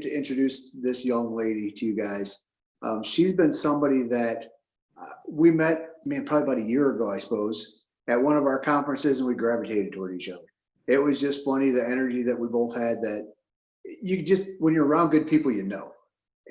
get to introduce this young lady to you guys. She's been somebody that we met, probably about a year ago, I suppose, at one of our conferences, and we gravitated toward each other. It was just funny, the energy that we both had, that you just, when you're around good people, you know.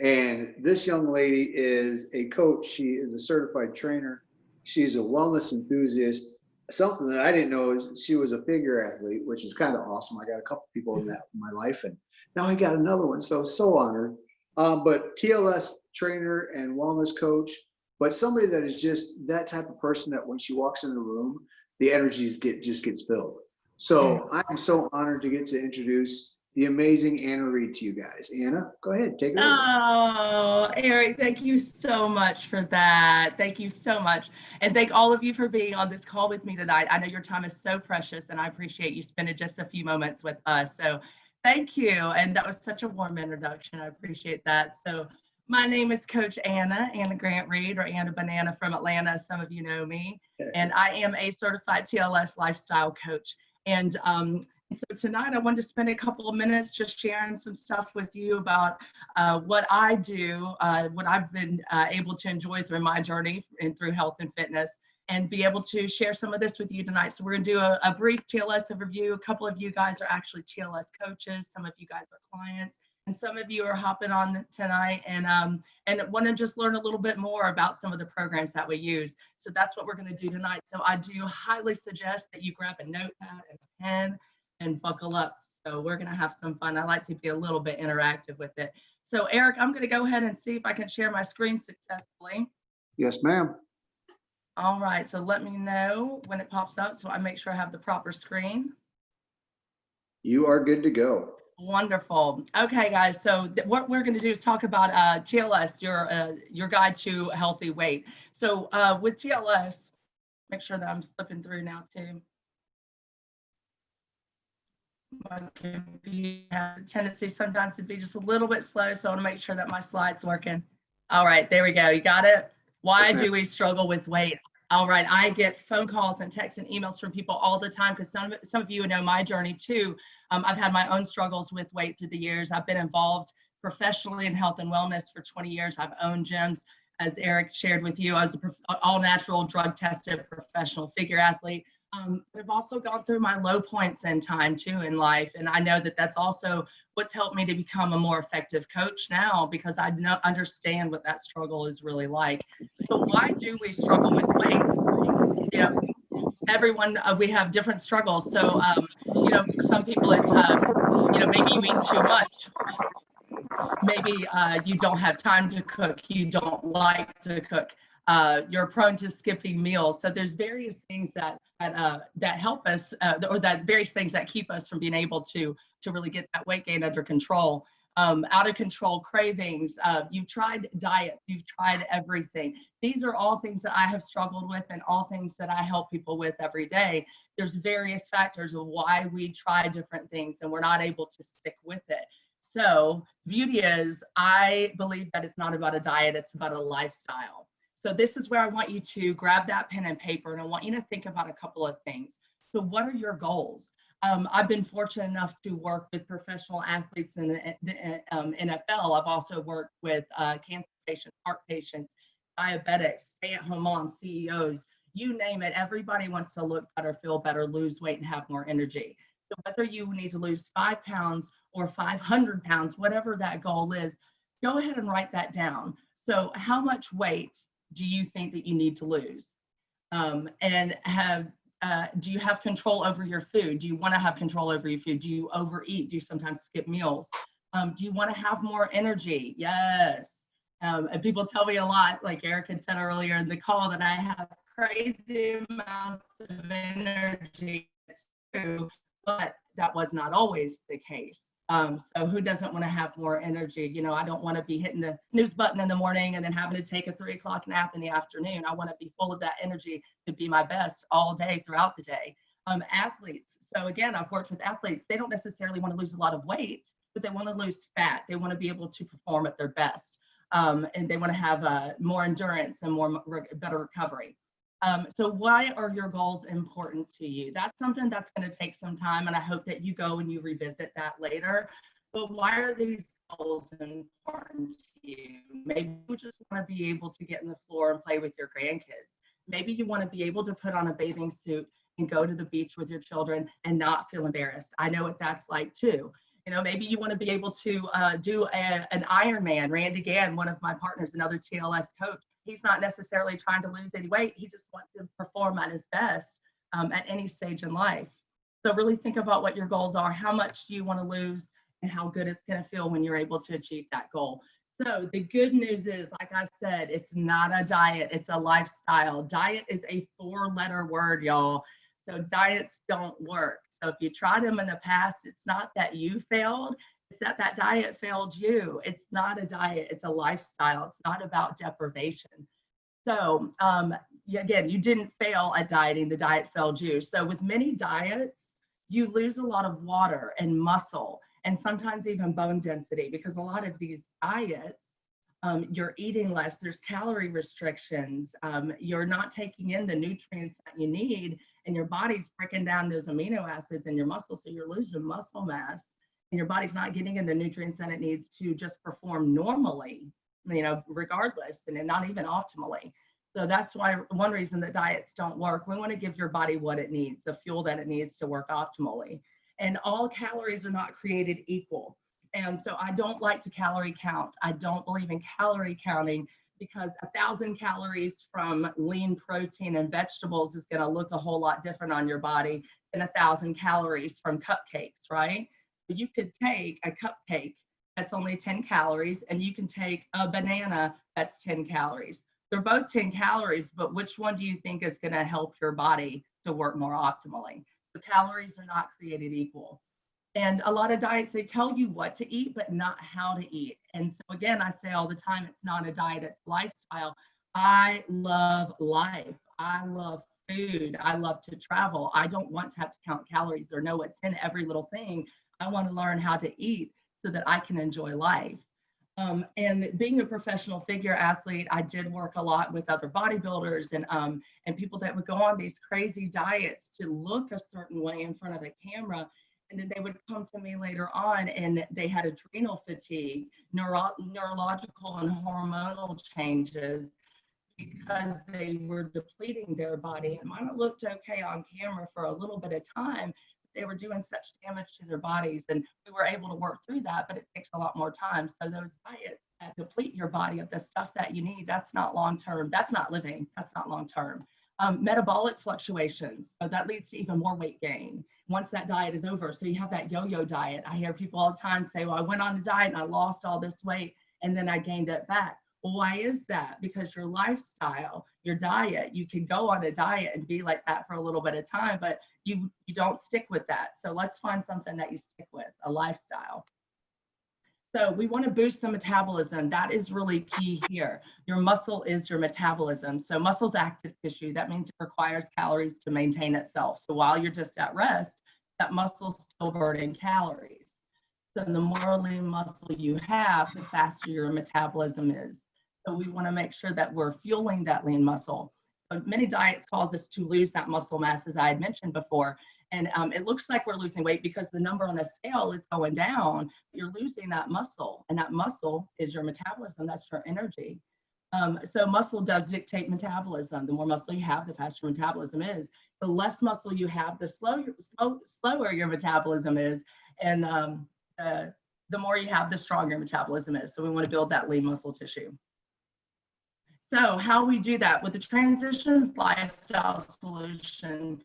And this young lady is a coach. She is a certified trainer. She's a wellness enthusiast. Something that I didn't know is she was a figure athlete, which is kind of awesome. I got a couple people in that in my life, and now I got another one. So honored. But TLS trainer and wellness coach, but somebody that is just that type of person that when she walks in the room, the energies just gets filled. So I'm so honored to get to introduce the amazing Anna Reed to you guys. Anna, go ahead, take it over. Oh, Eric, thank you so much for that. Thank you so much. And thank all of you for being on this call with me tonight. I know your time is so precious, and I appreciate you spending just a few moments with us. So thank you. And that was such a warm introduction. I appreciate that. So my name is Coach Anna Grant Reed, or Anna Banana from Atlanta. Some of you know me. And I am a certified TLS lifestyle coach. And so tonight I wanted to spend a couple of minutes just sharing some stuff with you about what I do, what I've been able to enjoy through my journey and through health and fitness, and be able to share some of this with you tonight. So we're gonna do a brief TLS overview. A couple of you guys are actually TLS coaches. Some of you guys are clients, and some of you are hopping on tonight and want to just learn a little bit more about some of the programs that we use. So that's what we're gonna do tonight. So I do highly suggest that you grab a notepad and a pen and buckle up. So we're gonna have some fun. I like to be a little bit interactive with it. So Eric, I'm gonna go ahead and see if I can share my screen successfully. Yes, ma'am. All right, so let me know when it pops up so I make sure I have the proper screen. You are good to go. Wonderful. Okay, guys, so what we're gonna do is talk about TLS, your guide to healthy weight. So with TLS, make sure that I'm flipping through now too. My computer has a tendency sometimes to be just a little bit slow, so I want to make sure that my slide's working. All right, there we go. You got it? Why do we struggle with weight? All right, I get phone calls and texts and emails from people all the time, because some of you know my journey too. I've had my own struggles with weight through the years. I've been involved professionally in health and wellness for 20 years. I've owned gyms. As Eric shared with you, I was an all-natural, drug-tested professional figure athlete. I've also gone through my low points in time too in life. And I know that that's also what's helped me to become a more effective coach now, because I understand what that struggle is really like. So why do we struggle with weight? You know, everyone, we have different struggles. So, you know, for some people it's, you know, maybe you eat too much. Maybe you don't have time to cook. You don't like to cook. You're prone to skipping meals. So there's various things that help us, or that various things that keep us from being able to really get that weight gain under control. Out of control cravings. You've tried diet. You've tried everything. These are all things that I have struggled with, and all things that I help people with every day. There's various factors of why we try different things and we're not able to stick with it. So beauty is, I believe that it's not about a diet, it's about a lifestyle. So this is where I want you to grab that pen and paper, and I want you to think about a couple of things. So what are your goals? I've been fortunate enough to work with professional athletes in the NFL. I've also worked with cancer patients, heart patients, diabetics, stay-at-home moms, CEOs, you name it. Everybody wants to look better, feel better, lose weight, and have more energy. So whether you need to lose 5 pounds or 500 pounds, whatever that goal is, go ahead and write that down. So how much weight do you think that you need to lose? And do you have control over your food? Do you want to have control over your food? Do you overeat? Do you sometimes skip meals? Do you want to have more energy? Yes. And people tell me a lot, like Eric had said earlier in the call, that I have crazy amounts of energy. It's true, but that was not always the case. So who doesn't want to have more energy? You know, I don't want to be hitting the snooze button in the morning and then having to take a 3 o'clock nap in the afternoon. I want to be full of that energy to be my best all day throughout the day. Athletes. So again, I've worked with athletes. They don't necessarily want to lose a lot of weight, but they want to lose fat. They want to be able to perform at their best. And they want to have more endurance and better recovery. So why are your goals important to you? That's something that's going to take some time, and I hope that you go and you revisit that later. But why are these goals important to you. Maybe you just want to be able to get in the floor and play with your grandkids. Maybe you want to be able to put on a bathing suit and go to the beach with your children and not feel embarrassed. I know what that's like too. You know, maybe you want to be able to do an Ironman. Randy Gann, one of my partners, another TLS coach, he's not necessarily trying to lose any weight. He just wants to perform at his best at any stage in life. So really think about what your goals are. How much do you want to lose and how good it's going to feel when you're able to achieve that goal. So the good news is, like I said, it's not a diet, it's a lifestyle. Diet is a 4-letter word, y'all. So diets don't work. So if you tried them in the past, it's not that you failed, it's that that diet failed you. It's not a diet, it's a lifestyle. It's not about deprivation. So again, you didn't fail at dieting, the diet failed you. So with many diets, you lose a lot of water and muscle and sometimes even bone density, because a lot of these diets, you're eating less, there's calorie restrictions, you're not taking in the nutrients that you need, and your body's breaking down those amino acids in your muscles, so you're losing muscle mass, and your body's not getting in the nutrients that it needs to just perform normally, you know, regardless, and not even optimally. So that's why one reason that diets don't work. We want to give your body what it needs, the fuel that it needs to work optimally. And all calories are not created equal. And so I don't like to calorie count. I don't believe in calorie counting, because 1,000 calories from lean protein and vegetables is going to look a whole lot different on your body than 1,000 calories from cupcakes, right? So you could take a cupcake that's only 10 calories, and you can take a banana that's 10 calories. They're both 10 calories, but which one do you think is going to help your body to work more optimally? The calories are not created equal. And a lot of diets, they tell you what to eat, but not how to eat. And so again, I say all the time, it's not a diet, it's lifestyle. I love life. I love food. I love to travel. I don't want to have to count calories or know what's in every little thing. I want to learn how to eat so that I can enjoy life. And being a professional figure athlete, I did work a lot with other bodybuilders and people that would go on these crazy diets to look a certain way in front of a camera. And then they would come to me later on and they had adrenal fatigue, neurological and hormonal changes, because they were depleting their body. It might have looked okay on camera for a little bit of time, they were doing such damage to their bodies, and we were able to work through that, but it takes a lot more time. So those diets that deplete your body of the stuff that you need, that's not long-term, that's not living, that's not long-term. Metabolic fluctuations, so that leads to even more weight gain once that diet is over. So you have that yo-yo diet. I hear people all the time say, well, I went on a diet and I lost all this weight and then I gained it back. Well, why is that? Because your lifestyle, your diet, you can go on a diet and be like that for a little bit of time, but you don't stick with that. So let's find something that you stick with, a lifestyle. So we want to boost the metabolism. That is really key here. Your muscle is your metabolism. So muscle's active tissue. That means it requires calories to maintain itself. So while you're just at rest, that muscle's still burning calories. So the more lean muscle you have, the faster your metabolism is. So we want to make sure that we're fueling that lean muscle. So many diets cause us to lose that muscle mass, as I had mentioned before. And it looks like we're losing weight because the number on the scale is going down. You're losing that muscle, and that muscle is your metabolism. That's your energy. So muscle does dictate metabolism. The more muscle you have, the faster metabolism is. The less muscle you have, the slower your metabolism is. And the more you have, the stronger your metabolism is. So we want to build that lean muscle tissue. So how we do that with the Transitions Lifestyle Solution,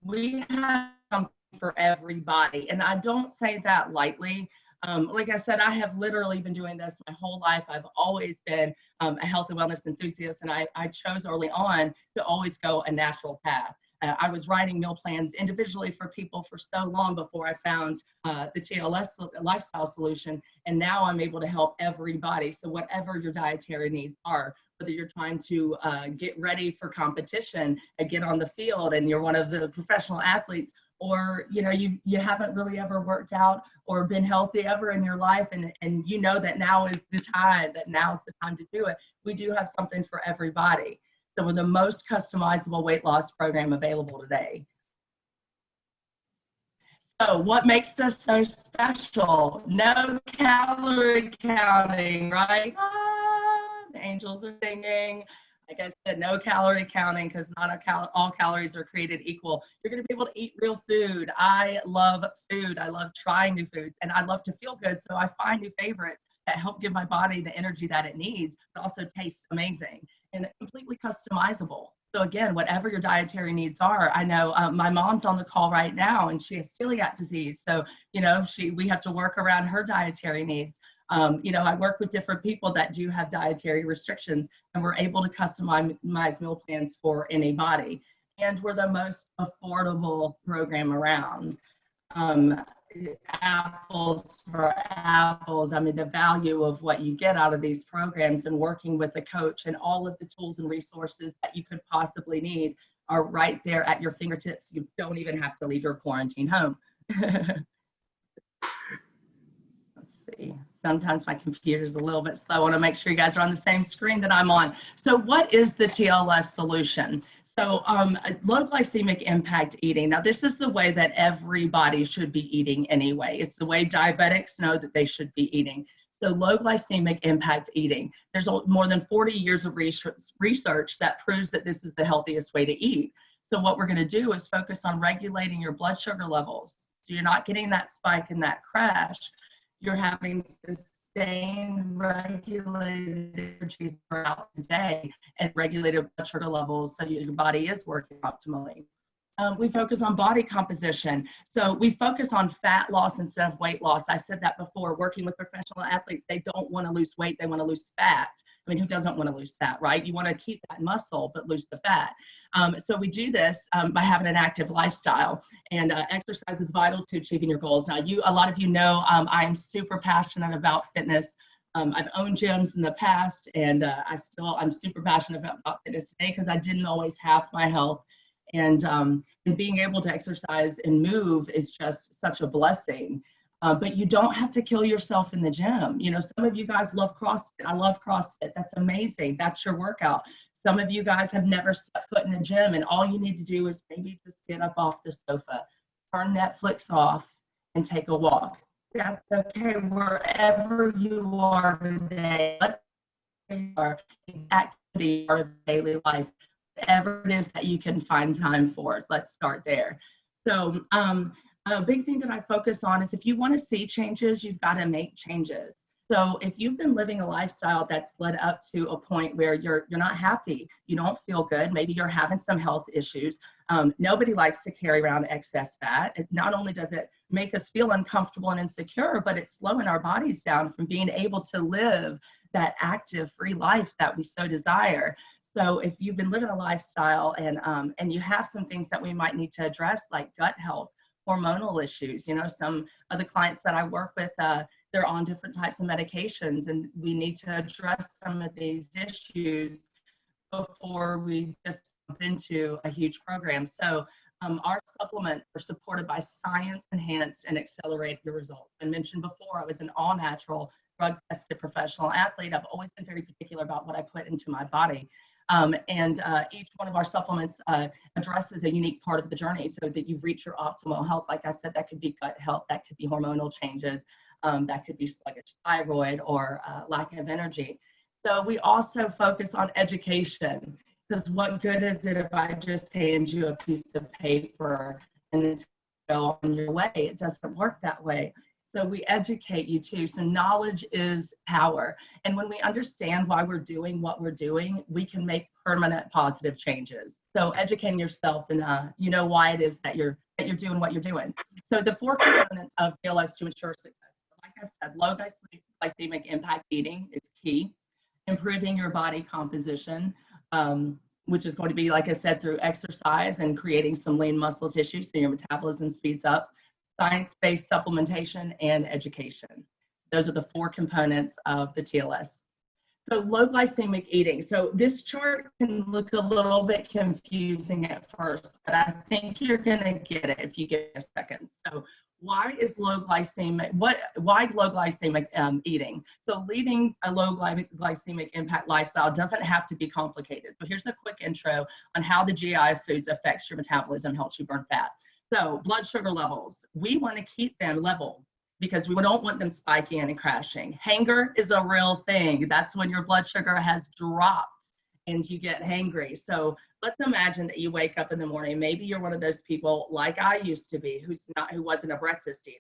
we have something for everybody. And I don't say that lightly. Like I said, I have literally been doing this my whole life. I've always been a health and wellness enthusiast, and I chose early on to always go a natural path. I was writing meal plans individually for people for so long before I found the TLS Lifestyle Solution, and now I'm able to help everybody. So whatever your dietary needs are, whether you're trying to get ready for competition and get on the field and you're one of the professional athletes, or you know you haven't really ever worked out or been healthy ever in your life, and you know that now's the time to do it. We do have something for everybody. So we're the most customizable weight loss program available today. So what makes us so special? No calorie counting, right? Ah, the angels are singing. Like I said, no calorie counting because not all calories are created equal. You're going to be able to eat real food. I love food. I love trying new foods, and I love to feel good. So I find new favorites that help give my body the energy that it needs, but also taste amazing and completely customizable. So again, whatever your dietary needs are, I know my mom's on the call right now and she has celiac disease. So, we have to work around her dietary needs. I work with different people that do have dietary restrictions and we're able to customize meal plans for anybody. And we're the most affordable program around. Apples for apples. I mean, the value of what you get out of these programs and working with a coach and all of the tools and resources that you could possibly need are right there at your fingertips. You don't even have to leave your quarantine home. Let's see. Sometimes my computer's a little bit slow. I want to make sure you guys are on the same screen that I'm on. So what is the TLS solution? So low glycemic impact eating. Now, this is the way that everybody should be eating anyway. It's the way diabetics know that they should be eating. So low glycemic impact eating. There's more than 40 years of research that proves that this is the healthiest way to eat. So what we're going to do is focus on regulating your blood sugar levels. So you're not getting that spike and that crash. You're having sustained regulated energy throughout the day and regulated blood sugar levels so your body is working optimally. We focus on body composition. So we focus on fat loss instead of weight loss. I said that before, working with professional athletes, they don't want to lose weight, they want to lose fat. I mean, who doesn't want to lose fat, right? You want to keep that muscle, but lose the fat. So we do this by having an active lifestyle, and exercise is vital to achieving your goals. Now, a lot of you know I am super passionate about fitness. I've owned gyms in the past, and I'm super passionate about fitness today because I didn't always have my health. And being able to exercise and move is just such a blessing. But you don't have to kill yourself in the gym. Some of you guys love CrossFit. I love CrossFit. That's amazing. That's your workout. Some of you guys have never set foot in a gym, and all you need to do is maybe just get up off the sofa, turn Netflix off, and take a walk. That's okay wherever you are today. Activity or daily life, whatever it is that you can find time for. Let's start there. So a big thing that I focus on is if you want to see changes, you've got to make changes. So if you've been living a lifestyle that's led up to a point where you're not happy, you don't feel good, maybe you're having some health issues. Nobody likes to carry around excess fat. Not only does it make us feel uncomfortable and insecure, but it's slowing our bodies down from being able to live that active, free life that we so desire. So if you've been living a lifestyle and you have some things that we might need to address, like gut health, hormonal issues, some of the clients that I work with, they're on different types of medications, and we need to address some of these issues before we just jump into a huge program. So our supplements are supported by science-enhanced and accelerated results. I mentioned before, I was an all-natural, drug-tested professional athlete. I've always been very particular about what I put into my body. Each one of our supplements addresses a unique part of the journey so that you reach your optimal health. Like I said, that could be gut health, that could be hormonal changes, that could be sluggish thyroid or lack of energy. So we also focus on education, because what good is it if I just hand you a piece of paper and then go on your way? It doesn't work that way. So we educate you too. So knowledge is power. And when we understand why we're doing what we're doing, we can make permanent positive changes. So educating yourself and why it is that you're doing what you're doing. So the 4 components of TLS to ensure success. Like I said, low glycemic impact eating is key. Improving your body composition, which is going to be, like I said, through exercise and creating some lean muscle tissue so your metabolism speeds up. Science-based supplementation and education. Those are the 4 components of the TLS. So low glycemic eating. So this chart can look a little bit confusing at first, but I think you're gonna get it if you give it a second. So why is low glycemic, why low glycemic eating? So leading a low glycemic impact lifestyle doesn't have to be complicated. So here's a quick intro on how the GI of foods affects your metabolism, helps you burn fat. So blood sugar levels, we want to keep them level because we don't want them spiking and crashing. Hanger is a real thing. That's when your blood sugar has dropped and you get hangry. So let's imagine that you wake up in the morning. Maybe you're one of those people like I used to be, who wasn't a breakfast eater.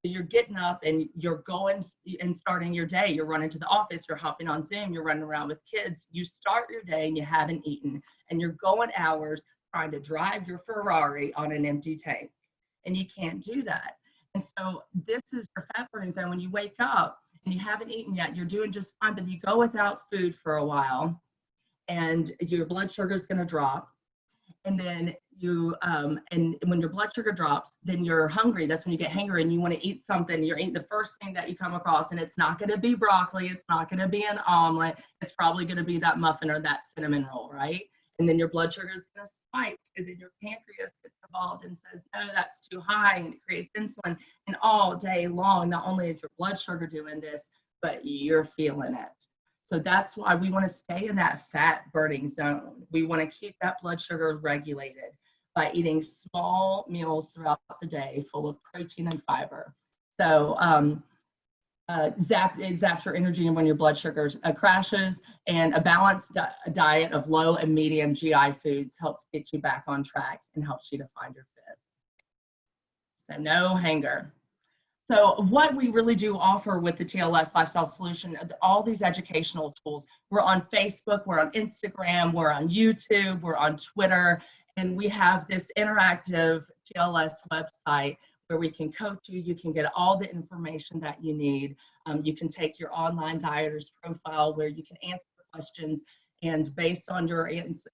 So you're getting up and you're going and starting your day. You're running to the office, you're hopping on Zoom, you're running around with kids. You start your day and you haven't eaten, and you're going hours trying to drive your Ferrari on an empty tank. And you can't do that. And so this is your fat burning zone. When you wake up and you haven't eaten yet, you're doing just fine, but you go without food for a while and your blood sugar is going to drop. And then and when your blood sugar drops, then you're hungry. That's when you get hungry and you want to eat something. You're eating the first thing that you come across, and it's not going to be broccoli. It's not going to be an omelet. It's probably going to be that muffin or that cinnamon roll, right? And then your blood sugar is going to spike, and then your pancreas gets involved and says, no, that's too high, and it creates insulin. And all day long, not only is your blood sugar doing this, but you're feeling it. So that's why we want to stay in that fat burning zone. We want to keep that blood sugar regulated by eating small meals throughout the day full of protein and fiber. So it zaps your energy when your blood sugar crashes, and a balanced diet of low and medium GI foods helps get you back on track and helps you to find your fit. So no hanger. So what we really do offer with the TLS Lifestyle Solution, all these educational tools. We're on Facebook, we're on Instagram, we're on YouTube, we're on Twitter, and we have this interactive TLS website where we can coach you. You can get all the information that you need. You can take your online dieter's profile where you can answer questions, and based on your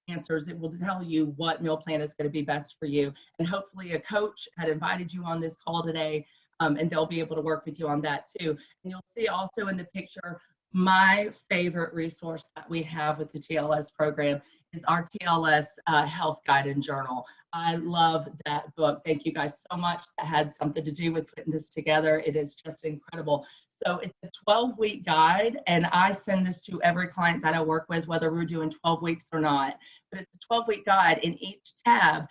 answers, it will tell you what meal plan is going to be best for you. And hopefully a coach had invited you on this call today, and they'll be able to work with you on that too. And you'll see also in the picture, my favorite resource that we have with the TLS program is our TLS Health Guide and Journal. I love that book. Thank you guys so much. That had something to do with putting this together. It is just incredible. So it's a 12-week guide, and I send this to every client that I work with, whether we're doing 12 weeks or not. But it's a 12-week guide. In each tab,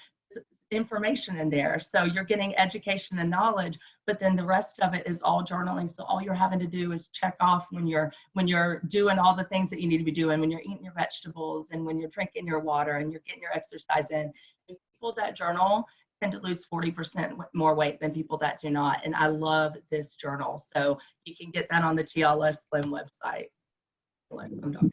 information in there. So you're getting education and knowledge, but then the rest of it is all journaling. So all you're having to do is check off when you're doing all the things that you need to be doing, when you're eating your vegetables and when you're drinking your water and you're getting your exercise in. And people that journal tend to lose 40% more weight than people that do not. And I love this journal. So you can get that on the TLS Slim website, TLSSlim.com.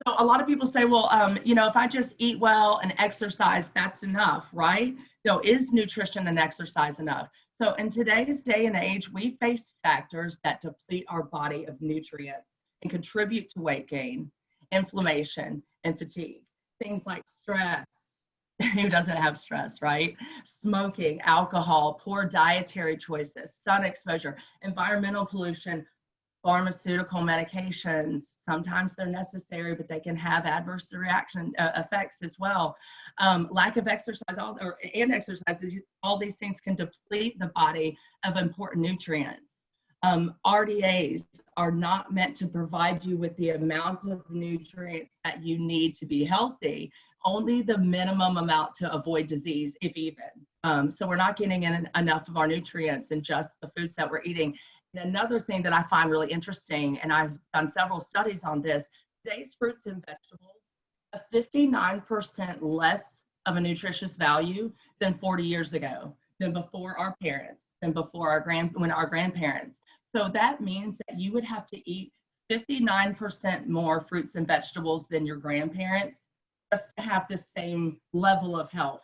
So a lot of people say, well, if I just eat well and exercise, that's enough, right? So is nutrition and exercise enough? So in today's day and age, we face factors that deplete our body of nutrients and contribute to weight gain, inflammation, and fatigue. Things like stress. Who doesn't have stress, right? Smoking, alcohol, poor dietary choices, sun exposure, environmental pollution, pharmaceutical medications. Sometimes they're necessary, but they can have adverse reaction effects as well. Lack of exercise and exercise, all these things can deplete the body of important nutrients. RDAs are not meant to provide you with the amount of nutrients that you need to be healthy, only the minimum amount to avoid disease, if even. So we're not getting in enough of our nutrients in just the foods that we're eating. And another thing that I find really interesting, and I've done several studies on this, today's fruits and vegetables have 59% less of a nutritious value than 40 years ago, than before our parents, than before our grandparents. So that means that you would have to eat 59% more fruits and vegetables than your grandparents just to have the same level of health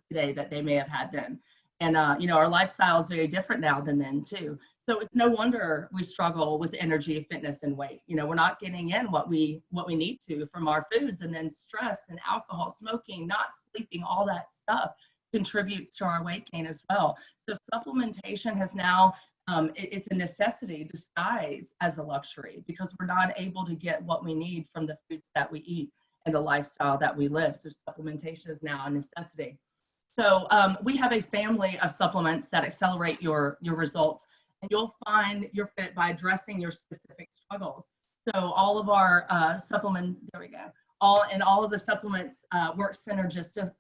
today that they may have had then. And our lifestyle is very different now than then too. So it's no wonder we struggle with energy, fitness, and weight. We're not getting in what we need to from our foods, and then stress and alcohol, smoking, not sleeping, all that stuff contributes to our weight gain as well. So supplementation has now, it's a necessity disguised as a luxury because we're not able to get what we need from the foods that we eat and the lifestyle that we live. So supplementation is now a necessity. So we have a family of supplements that accelerate your results, and you'll find your fit by addressing your specific struggles. So all of our all of the supplements work synergistically.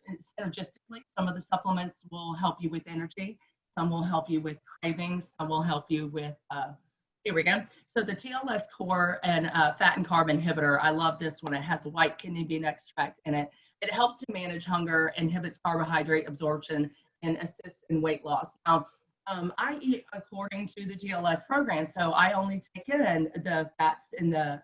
Some of the supplements will help you with energy. Some will help you with cravings. Some will help you with, here we go. So the TLS Core and Fat and Carb Inhibitor, I love this one. It has white kidney bean extract in it. It helps to manage hunger, inhibits carbohydrate absorption, and assists in weight loss. Now, I eat according to the TLS program, so I only take in the fats and the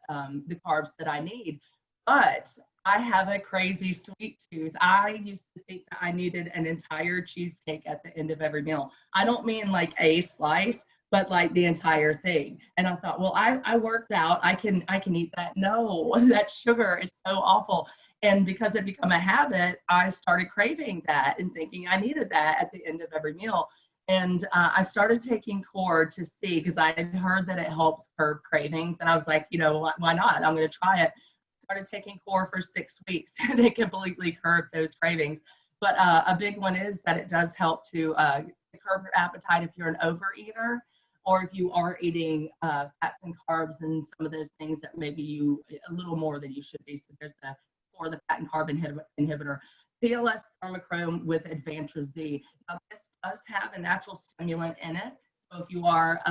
carbs that I need. But I have a crazy sweet tooth. I used to think that I needed an entire cheesecake at the end of every meal. I don't mean like a slice, but like the entire thing. And I thought, well, I worked out. I can eat that. No, that sugar is so awful. And because it became a habit, I started craving that and thinking I needed that at the end of every meal. And I started taking Core to see, because I had heard that it helps curb cravings. And I was like, you know, why not? I'm going to try it. Started taking Core for 6 weeks and it completely curbed those cravings. But a big one is that it does help to curb your appetite if you're an overeater, or if you are eating fats and carbs and some of those things that maybe you a little more than you should be. So there's the fat and carb inhibitor. TLS Thermochrome with Advantra-Z. Now this does have a natural stimulant in it. So if you are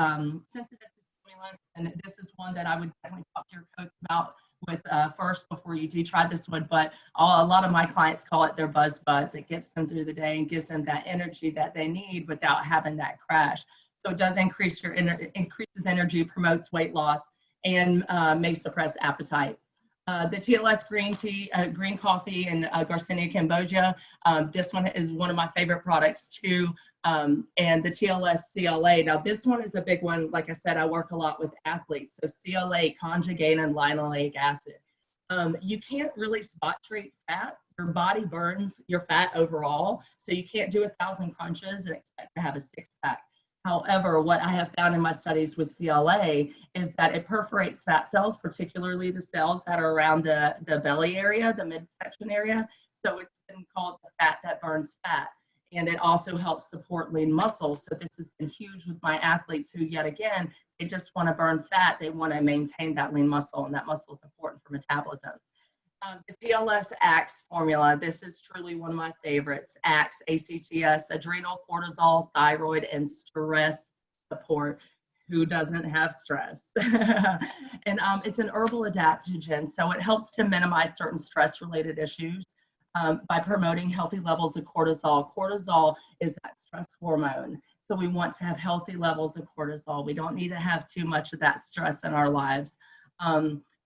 sensitive to stimulants, and this is one that I would definitely talk to your coach about with first before you do try this one. But a lot of my clients call it their buzz. It gets them through the day and gives them that energy that they need without having that crash. So it does increases energy, promotes weight loss, and may suppress appetite. The TLS green tea, green coffee, and Garcinia Cambogia. This one is one of my favorite products too. And the TLS CLA. Now this one is a big one. Like I said, I work a lot with athletes. So CLA, conjugated linoleic acid. You can't really spot treat fat. Your body burns your fat overall. So you can't do 1,000 crunches and expect to have a six-pack. However, what I have found in my studies with CLA is that it perforates fat cells, particularly the cells that are around the belly area, the midsection area. So it's been called the fat that burns fat. And it also helps support lean muscles. So this has been huge with my athletes who, yet again, they just want to burn fat. They want to maintain that lean muscle, and that muscle is important for metabolism. The TLS ACTS formula, this is truly one of my favorites. ACTS, ACTS, adrenal, cortisol, thyroid, and stress support. Who doesn't have stress? And it's an herbal adaptogen, so it helps to minimize certain stress-related issues by promoting healthy levels of cortisol. Cortisol is that stress hormone, so we want to have healthy levels of cortisol. We don't need to have too much of that stress in our lives.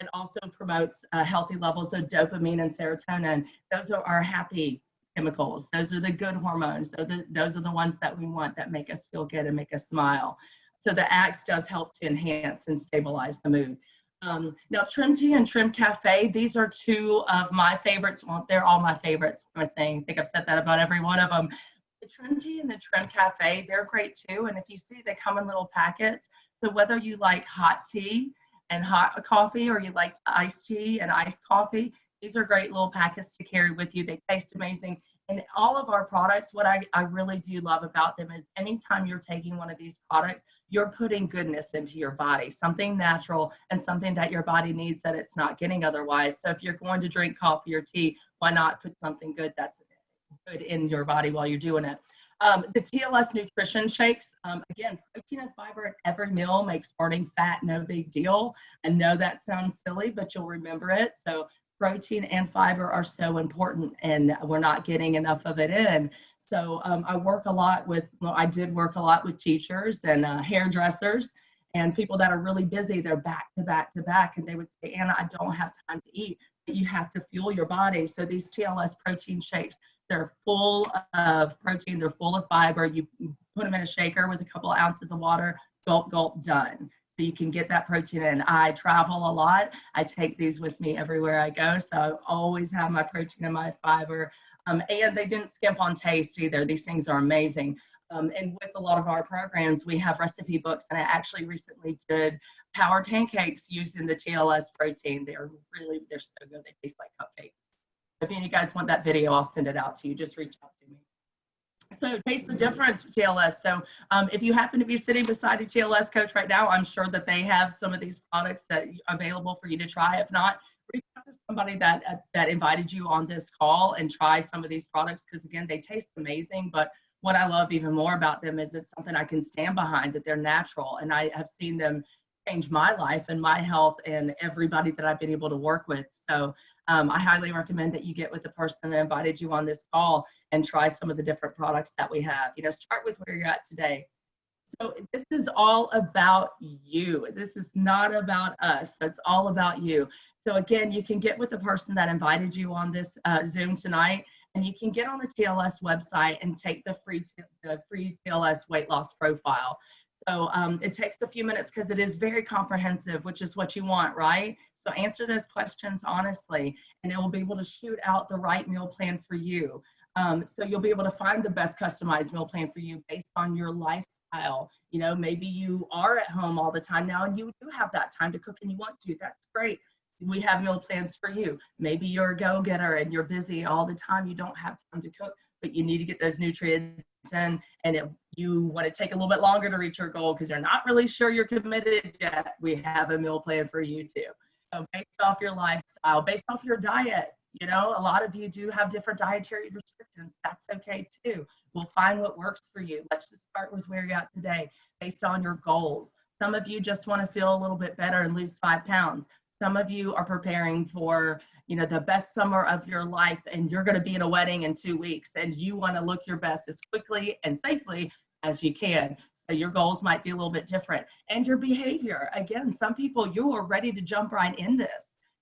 It also promotes healthy levels of dopamine and serotonin. Those are our happy chemicals. Those are the good hormones. Those are the ones that we want, that make us feel good and make us smile. So the ACTS does help to enhance and stabilize the mood. Now, Trim Tea and Trim Cafe, these are two of my favorites. Well, they're all my favorites. What am I saying? I think I've said that about every one of them. The Trim Tea and the Trim Cafe, they're great too. And if you see, they come in little packets. So whether you like hot tea and hot coffee, or you like iced tea and iced coffee, these are great little packets to carry with you. They taste amazing. And all of our products, what I really do love about them is anytime you're taking one of these products, you're putting goodness into your body, something natural and something that your body needs that it's not getting otherwise. So if you're going to drink coffee or tea, why not put something good that's good in your body while you're doing it? The TLS nutrition shakes, again, protein and fiber at every meal makes burning fat no big deal. I know that sounds silly, but you'll remember it. So protein and fiber are so important, and we're not getting enough of it in. So I work a lot with, well, I did work a lot with teachers and hairdressers and people that are really busy. They're back to back to back, and they would say, Anna, I don't have time to eat, but you have to fuel your body. So these TLS protein shakes, they're full of protein, they're full of fiber. You put them in a shaker with a couple of ounces of water, gulp, gulp, done. So you can get that protein in. I travel a lot. I take these with me everywhere I go. So I always have my protein and my fiber. And they didn't skimp on taste either. These things are amazing. And with a lot of our programs, we have recipe books. And I actually recently did power pancakes using the TLS protein. They're so good. They taste like cupcakes. If any of you guys want that video, I'll send it out to you. Just reach out to me. So taste the difference with TLS. So if you happen to be sitting beside a TLS coach right now, I'm sure that they have some of these products that are available for you to try. If not, reach out to somebody that invited you on this call and try some of these products, because again, they taste amazing. But what I love even more about them is it's something I can stand behind, that they're natural, and I have seen them change my life and my health and everybody that I've been able to work with. So I highly recommend that you get with the person that invited you on this call and try some of the different products that we have. You know, start with where you're at today. So this is all about you. This is not about us. It's all about you. So again, you can get with the person that invited you on this Zoom tonight, and you can get on the TLS website and take the free TLS weight loss profile. So it takes a few minutes because it is very comprehensive, which is what you want, right? So answer those questions honestly, and it will be able to shoot out the right meal plan for you. So you'll be able to find the best customized meal plan for you based on your lifestyle. You know, maybe you are at home all the time now and you do have that time to cook and you want to. That's great. We have meal plans for you. Maybe you're a go-getter and you're busy all the time. You don't have time to cook, but you need to get those nutrients in, and you want to take a little bit longer to reach your goal because you're not really sure you're committed yet. We have a meal plan for you too. So based off your lifestyle, based off your diet, you know, a lot of you do have different dietary restrictions. That's okay too. We'll find what works for you. Let's just start with where you're at today based on your goals. Some of you just want to feel a little bit better and lose 5 pounds. Some of you are preparing for, you know, the best summer of your life, and you're going to be in a wedding in 2 weeks, and you want to look your best as quickly and safely as you can. So your goals might be a little bit different. And your behavior, again, some people, you are ready to jump right in this.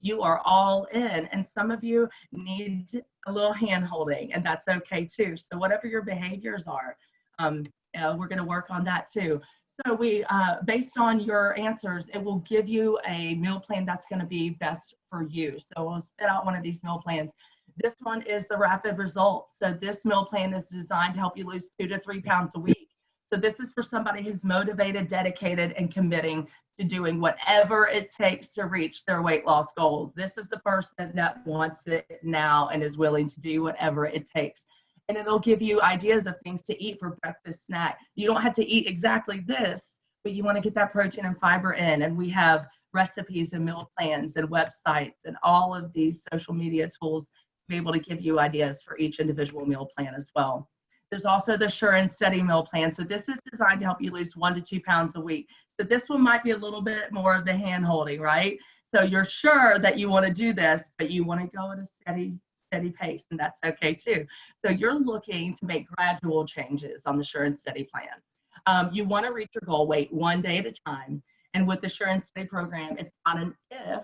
You are all in, and some of you need a little hand holding, and that's okay too. So whatever your behaviors are, we're going to work on that too. So we, based on your answers, it will give you a meal plan that's going to be best for you. So we'll spit out one of these meal plans. This one is the rapid results. So this meal plan is designed to help you lose 2 to 3 pounds a week. So this is for somebody who's motivated, dedicated, and committing to doing whatever it takes to reach their weight loss goals. This is the person that wants it now and is willing to do whatever it takes. And it'll give you ideas of things to eat for breakfast snack. You don't have to eat exactly this, but you want to get that protein and fiber in. And we have recipes and meal plans and websites and all of these social media tools to be able to give you ideas for each individual meal plan as well. There's also the Sure and Steady meal plan. So this is designed to help you lose 1 to 2 pounds a week. So this one might be a little bit more of the hand holding, right? So you're sure that you want to do this, but you want to go at a steady pace, and that's okay too. So you're looking to make gradual changes on the Sure and Steady plan. You want to reach your goal weight 1 day at a time. And with the Sure and Steady program, it's not an if,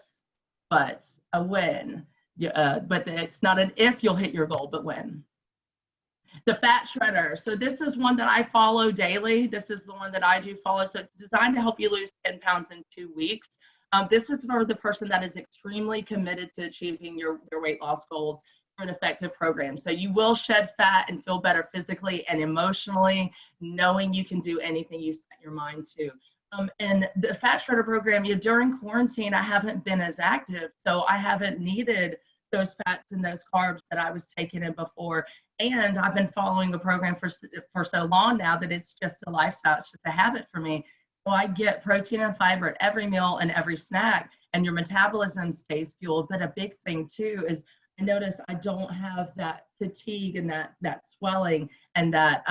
but a when. But it's not an if you'll hit your goal, but when. The Fat Shredder. So this is one that I follow daily. This is the one that I do follow. So it's designed to help you lose 10 pounds in 2 weeks. This is for the person that is extremely committed to achieving your weight loss goals through an effective program. So you will shed fat and feel better physically and emotionally, knowing you can do anything you set your mind to. And the Fat Shredder program, during quarantine, I haven't been as active, so I haven't needed those fats and those carbs that I was taking in before. And I've been following the program for so long now that it's just a lifestyle, it's just a habit for me. So I get protein and fiber at every meal and every snack, and your metabolism stays fueled. But a big thing too is I notice I don't have that fatigue and that swelling and that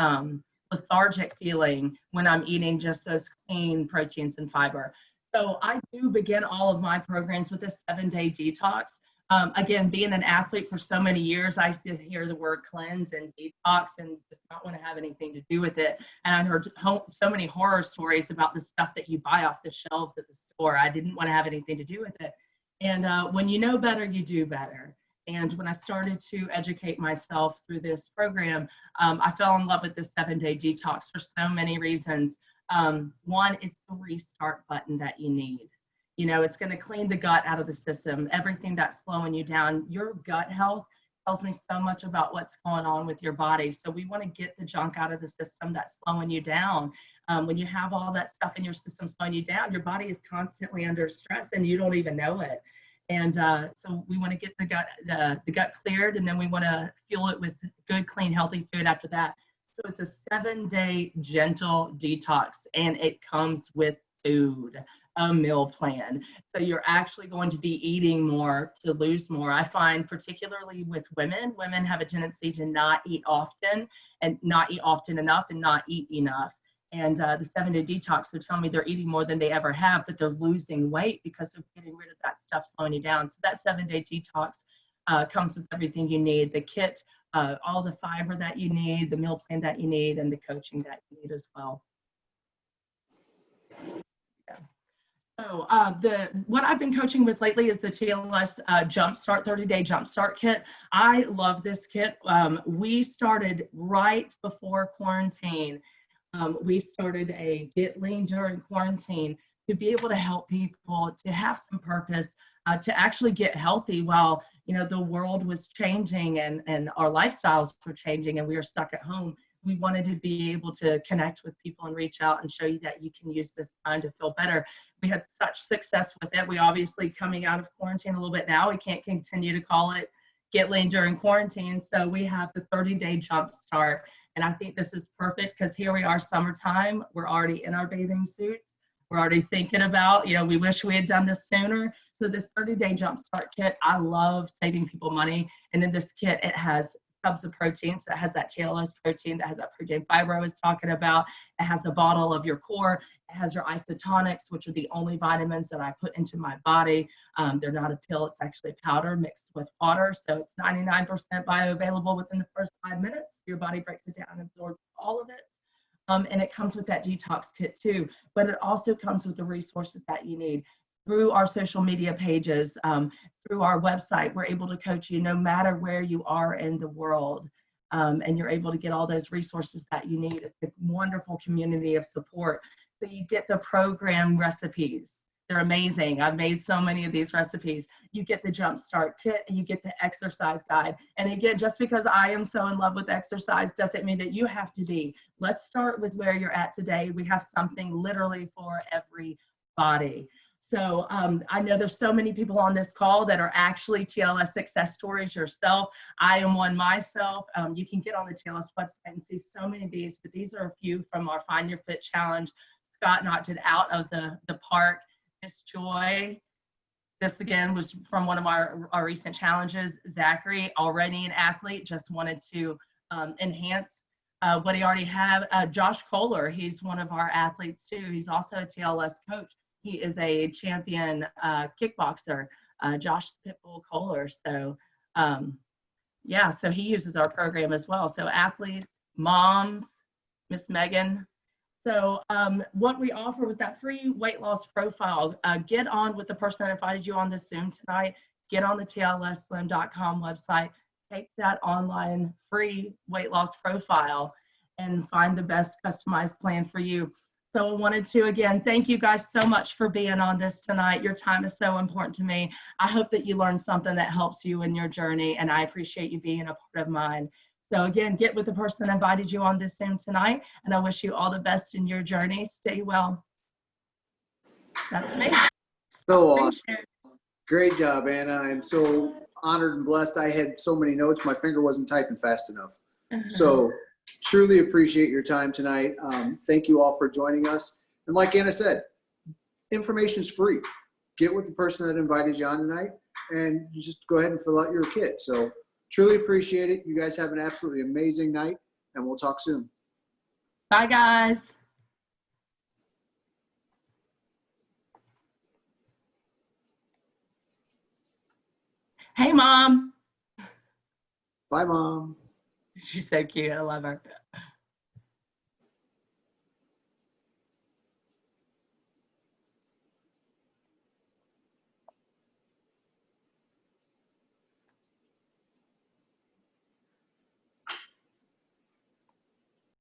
lethargic feeling when I'm eating just those clean proteins and fiber. So I do begin all of my programs with a 7-day detox. Again, being an athlete for so many years, I used to hear the word cleanse and detox and just not want to have anything to do with it. And I heard so many horror stories about the stuff that you buy off the shelves at the store. I didn't want to have anything to do with it. And when you know better, you do better. And when I started to educate myself through this program, I fell in love with this 7-day detox for so many reasons. One, it's the restart button that you need. You know, it's going to clean the gut out of the system, everything that's slowing you down. Your gut health tells me so much about what's going on with your body. So we want to get the junk out of the system that's slowing you down. When you have all that stuff in your system slowing you down, your body is constantly under stress and you don't even know it. And so we want to get the gut cleared, and then we want to fuel it with good, clean, healthy food after that. So it's a 7-day gentle detox, and it comes with food. a meal plan. So you're actually going to be eating more to lose more. I find particularly with women, women have a tendency to not eat often and not eat often enough and not eat enough. And the 7-day detox will tell me they're eating more than they ever have, but they're losing weight because they're getting rid of that stuff, slowing you down. So that 7-day detox comes with everything you need, the kit, all the fiber that you need, the meal plan that you need, and the coaching that you need as well. Yeah. So what I've been coaching with lately is the TLS Jumpstart 30-day Jumpstart kit. I love this kit. We started right before quarantine. We started a Get Lean during quarantine to be able to help people to have some purpose, to actually get healthy while the world was changing and our lifestyles were changing and we were stuck at home. We wanted to be able to connect with people and reach out and show you that you can use this time to feel better. We had such success with it. We obviously coming out of quarantine a little bit now. We can't continue to call it Get Lean during quarantine. So we have the 30-day Jumpstart. And I think this is perfect because here we are, summertime. We're already in our bathing suits. We're already thinking about, we wish we had done this sooner. So this 30-day Jumpstart kit, I love saving people money. And in this kit, it has tubs of proteins. That has that TLS protein, that has that protein fiber I was talking about. It has a bottle of your core. It has your isotonics, which are the only vitamins that I put into my body. They're not a pill, it's actually powder mixed with water. So it's 99% bioavailable within the first 5 minutes. Your body breaks it down and absorbs all of it. And it comes with that detox kit too, but it also comes with the resources that you need. Through our social media pages, through our website, we're able to coach you no matter where you are in the world. And you're able to get all those resources that you need. It's a wonderful community of support. So you get the program recipes. They're amazing. I've made so many of these recipes. You get the Jumpstart kit, and you get the exercise guide. And again, just because I am so in love with exercise doesn't mean that you have to be. Let's start with where you're at today. We have something literally for everybody. So I know there's so many people on this call that are actually TLS success stories yourself. I am one myself. You can get on the TLS website and see so many of these, but these are a few from our Find Your Fit Challenge. Scott knocked it out of the park. Miss Joy, this again was from one of our recent challenges. Zachary, already an athlete, just wanted to enhance what he already had. Josh Kohler, he's one of our athletes too. He's also a TLS coach. He is a champion kickboxer, Josh Pitbull Kohler. So yeah, so he uses our program as well. So athletes, moms, Miss Megan. So what we offer with that free weight loss profile, get on with the person that invited you on this Zoom tonight, get on the TLSslim.com website, take that online free weight loss profile and find the best customized plan for you. So I wanted to, again, thank you guys so much for being on this tonight. Your time is so important to me. I hope that you learned something that helps you in your journey, and I appreciate you being a part of mine. So again, get with the person that invited you on this Zoom tonight, and I wish you all the best in your journey. Stay well. That's me. So awesome. Great job, Anna. I'm so honored and blessed. I had so many notes. My finger wasn't typing fast enough. So truly appreciate your time tonight. Thank you all for joining us. And like Anna said, information is free. Get with the person that invited you on tonight and you just go ahead and fill out your kit. So truly appreciate it. You guys have an absolutely amazing night and we'll talk soon. Bye, guys. Hey, Mom. Bye, Mom. She's so cute. I love her.